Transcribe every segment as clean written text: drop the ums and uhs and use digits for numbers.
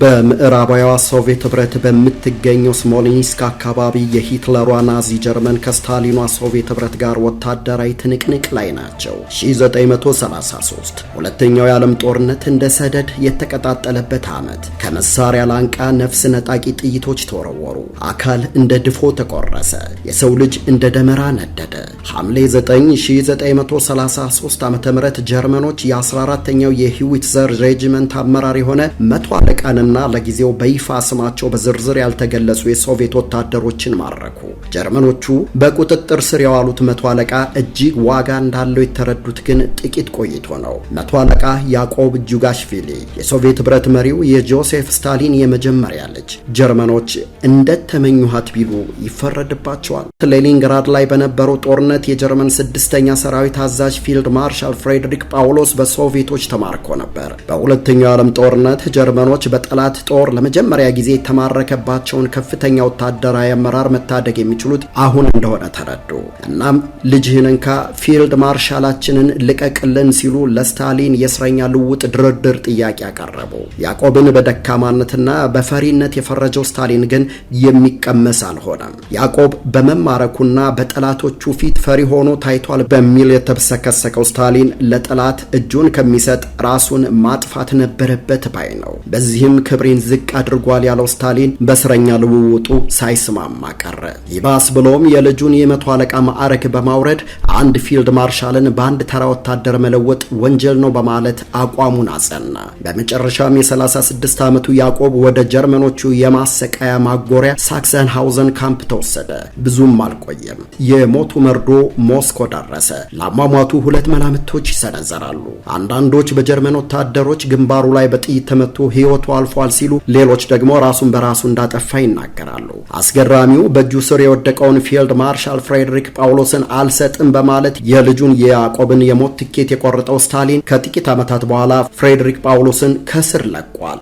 በምዕራባዊዋ ሶቪየት ህብረት በምትገኘው ስሞሌንስክ አካባቢ የሂትለሯ ናዚ ጀርመን ከስታሊኗ ሶቪየት ህብረት ጋር ወታደራዊ ትንቅንቅ ላይ ናቸው። 1933 ሁለተኛው የዓለም ጦርነት እንደ ሰደድ የተቀጣጠለበት ዓመት። ከመሳሪያ ላንቃ ነፍስ ነጣቂ ጥይቶች ተወረወሩ። አካል እንደ ድፎ ተቆረሰ። የሰው ልጅ እንደ ደመራ ነደደ። ሐምሌ 9 1933 ዓ.ም ጀርመኖች የ14ኛው የሂዊትዘር ሬጂመንት አመራር የሆነ መቶ አለቃንና ለጊዜው በይፋ ስማቸው በዝርዝር ያልተገለጹ የሶቪየት ወታደሮችን ማረኩ። ጀርመኖቹ በቁጥጥር ስር የዋሉት መቶ አለቃ እጅግ ዋጋ እንዳለው የተረዱት ግን ጥቂት ቆይቶ ነው። መቶ አለቃ ያዕቆብ ጁጋሽቪሊ የሶቪየት ህብረት መሪው የጆሴፍ ስታሊን የመጀመሪያ ልጅ። ጀርመኖች እንደተመኙሃት ቢሉ ይፈረድባቸዋል። ሌኒንግራድ ላይ በነበረው ጦርነት የጀርመን ስድስተኛ ሰራዊት አዛዥ ፊልድ ማርሻል ፍሬድሪክ ጳውሎስ በሶቪየቶች ተማርኮ ነበር። በሁለተኛው ዓለም ጦርነት ጀርመኖች በጠላት ጦር ለመጀመሪያ ጊዜ የተማረከባቸውን ከፍተኛ ወታደራዊ አመራር መታደግ የሚችሉት አሁን እንደሆነ ተረዱ። እናም ልጅህን እንካ ፊልድ ማርሻላችንን ልቀቅልን ሲሉ ለስታሊን የእስረኛ ልውውጥ ድርድር ጥያቄ አቀረቡ። ያዕቆብን በደካማነትና በፈሪነት የፈረጀው ስታሊን ግን የሚቀመስ አልሆነም። ያዕቆብ በመማረኩና በጠላቶቹ ፊት ፈሪ ሆኖ ታይቷል በሚል የተብሰከሰከው ስታሊን ለጠላት እጁን ከሚሰጥ ራሱን ማጥፋት ነበረበት ባይ ነው። በዚህም ክብሬን ዝቅ አድርጓል ያለው ስታሊን በእስረኛ ልውውጡ ሳይስማማ ቀረ። ይባስ ብሎም የልጁን የመቶ አለቃ ማዕረግ በማውረድ አንድ ፊልድ ማርሻልን በአንድ ተራ ወታደር መለወጥ ወንጀል ነው በማለት አቋሙን አጸና። በመጨረሻም የ36 ዓመቱ ያዕቆብ ወደ ጀርመኖቹ የማሰቃያ ማጎሪያ ሳክሰን ሃውዘን ካምፕ ተወሰደ። ብዙም አልቆየም። የሞቱ መርዶ ሞስኮ ደረሰ። ለአሟሟቱ ሁለት መላምቶች ይሰነዘራሉ። አንዳንዶች በጀርመን ወታደሮች ግንባሩ ላይ በጥይት ተመቶ ሕይወቱ አልፏል ሲሉ፣ ሌሎች ደግሞ ራሱን በራሱ እንዳጠፋ ይናገራሉ። አስገራሚው በእጁ ስር የወደቀውን ፊልድ ማርሻል ፍሬድሪክ ጳውሎስን አልሰጥም በማለት የልጁን የያዕቆብን የሞት ትኬት የቆረጠው ስታሊን ከጥቂት ዓመታት በኋላ ፍሬድሪክ ጳውሎስን ከስር ለቋል።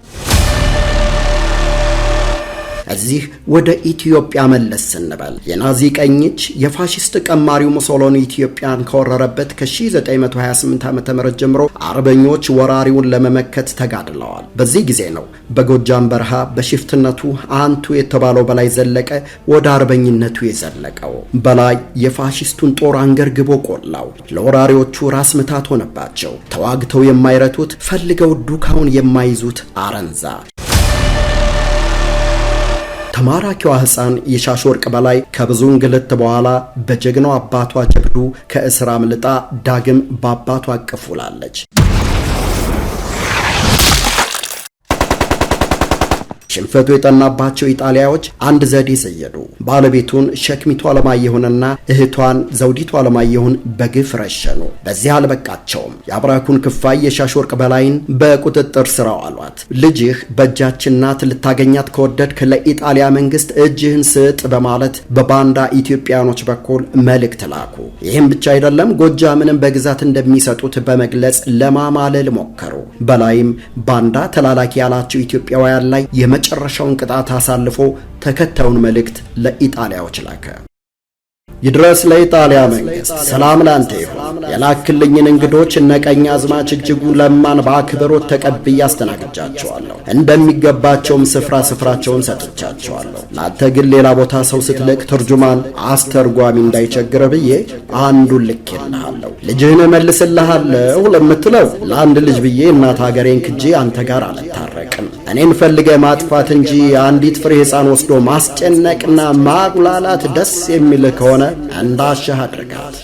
እዚህ ወደ ኢትዮጵያ መለስ ስንበል የናዚ ቀኝ እጅ የፋሺስት ቀማሪው ሙሶሎኒ ኢትዮጵያን ከወረረበት ከ1928 ዓ.ም ጀምሮ አርበኞች ወራሪውን ለመመከት ተጋድለዋል። በዚህ ጊዜ ነው በጎጃም በረሃ በሽፍትነቱ አንቱ የተባለው በላይ ዘለቀ ወደ አርበኝነቱ የዘለቀው። በላይ የፋሺስቱን ጦር አንገርግቦ ቆላው። ለወራሪዎቹ ራስ ምታት ሆነባቸው። ተዋግተው የማይረቱት ፈልገው ዱካውን የማይዙት አረንዛ። ተማራኪዋ ሕፃን የሻሽ ወርቅ በላይ ከብዙ እንግልት በኋላ በጀግናው አባቷ ጀብዱ ከእስር አምልጣ ዳግም በአባቷ አቅፍ ውላለች። ሽንፈቱ የጠናባቸው ኢጣሊያዎች አንድ ዘዴ ሰየዱ። ባለቤቱን ሸክሚቱ አለማየሁንና እህቷን ዘውዲቱ አለማየሁን በግፍ ረሸኑ። በዚህ አልበቃቸውም። የአብራኩን ክፋይ የሻሽ ወርቅ በላይን በቁጥጥር ስር አዋሏት። ልጅህ በእጃችን ናት፣ ልታገኛት ከወደድክ ለኢጣሊያ መንግስት እጅህን ስጥ በማለት በባንዳ ኢትዮጵያኖች በኩል መልእክት ላኩ። ይህም ብቻ አይደለም፣ ጎጃምንም በግዛት እንደሚሰጡት በመግለጽ ለማማለል ሞከሩ። በላይም ባንዳ ተላላኪ ያላቸው ኢትዮጵያውያን ላይ የመጨረሻውን ቅጣት አሳልፎ ተከታዩን መልእክት ለኢጣሊያዎች ላከ። ይድረስ ለኢጣሊያ መንግስት፣ ሰላም ላንተ ይሁን። የላክልኝን እንግዶች እነቀኛ አዝማች እጅጉ ለማን በአክብሮት ተቀብዬ አስተናግጃቸዋለሁ። እንደሚገባቸውም ስፍራቸውን ሰጥቻቸዋለሁ። ላንተ ግን ሌላ ቦታ ሰው ስትልክ ትርጁማን አስተርጓሚ እንዳይቸግረ ብዬ አንዱን ልኬልሃለሁ። ልጅህን እመልስልሃለሁ ለምትለው ለአንድ ልጅ ብዬ እናት ሀገሬን ክጄ አንተ ጋር አልታረቅም። እኔን ፈልገ ማጥፋት እንጂ አንዲት ፍሬ ሕፃን ወስዶ ማስጨነቅና ማጉላላት ደስ የሚል ከሆነ እንዳሻህ አድርጋት።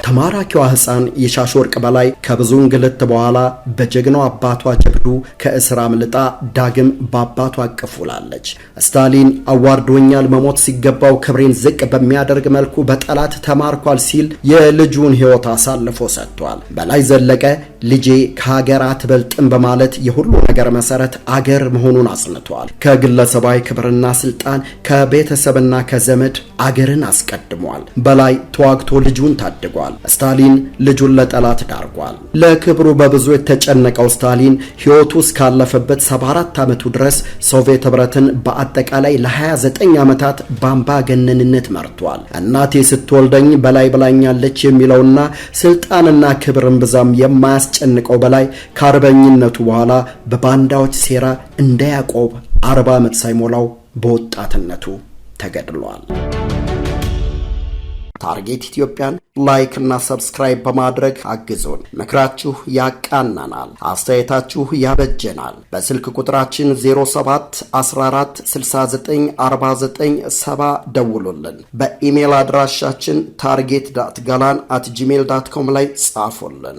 ተማራኪዋ ሕፃን የሻሽ ወርቅ በላይ ከብዙ እንግልት በኋላ በጀግናው አባቷ ጀብዱ ከእስር አምልጣ ዳግም በአባቷ አቅፍ ውላለች። ስታሊን አዋርዶኛል፣ መሞት ሲገባው ክብሬን ዝቅ በሚያደርግ መልኩ በጠላት ተማርኳል ሲል የልጁን ሕይወት አሳልፎ ሰጥቷል። በላይ ዘለቀ ልጄ ከሀገር አትበልጥም በማለት የሁሉ ነገር መሰረት አገር መሆኑን አጽንቷል። ከግለሰባዊ ክብርና ስልጣን ከቤተሰብና ከዘመድ አገርን አስቀድሟል። በላይ ተዋግቶ ልጁን ታድጓል። ተገድሏል። ስታሊን ልጁን ለጠላት ዳርጓል። ለክብሩ በብዙ የተጨነቀው ስታሊን ሕይወቱ እስካለፈበት 74 ዓመቱ ድረስ ሶቪየት ኅብረትን በአጠቃላይ ለ29 ዓመታት በአምባገነንነት መርቷል። እናቴ ስትወልደኝ በላይ ብላኛለች የሚለውና ስልጣንና ክብርን ብዛም የማያስጨንቀው በላይ ከአርበኝነቱ በኋላ በባንዳዎች ሴራ እንደ ያዕቆብ 40 ዓመት ሳይሞላው በወጣትነቱ ተገድሏል። ታርጌት ኢትዮጵያን ላይክ እና ሰብስክራይብ በማድረግ አግዙን። ምክራችሁ ያቃናናል፣ አስተያየታችሁ ያበጀናል። በስልክ ቁጥራችን 07 14 69 49 70 ደውሉልን። በኢሜል አድራሻችን target.galan@gmail.com ላይ ጻፉልን።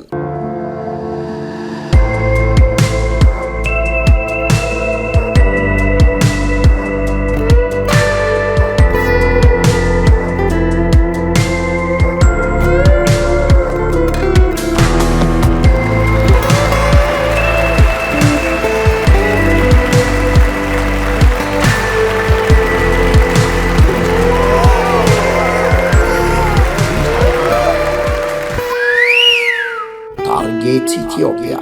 Target Ethiopia.